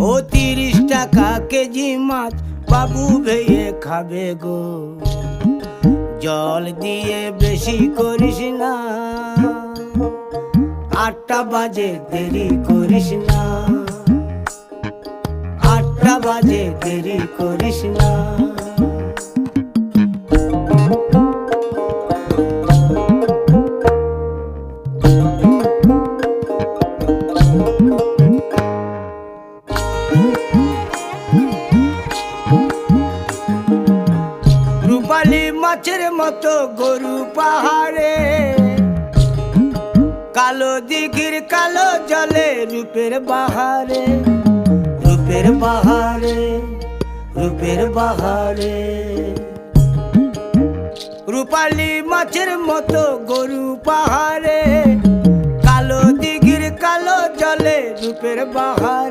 ও 30 টাকা কেজি মাছ বাবু ভেয়ে খাবে গো। জল দিয়ে বেশি করিস না, 8টা বাজে দেরি করিস না, 8টা বাজে দেরি করিস না। রূপালী মাছের মতো গরু পাহাড়ে, কালো দিঘির কালো জলে রূপের বাহারে, রূপের বাহারে, রূপের বাহারে। রূপালী মাছের মতো গরু পাহাড়ে, কালো দিঘির কালো জলে রূপের বাহারে।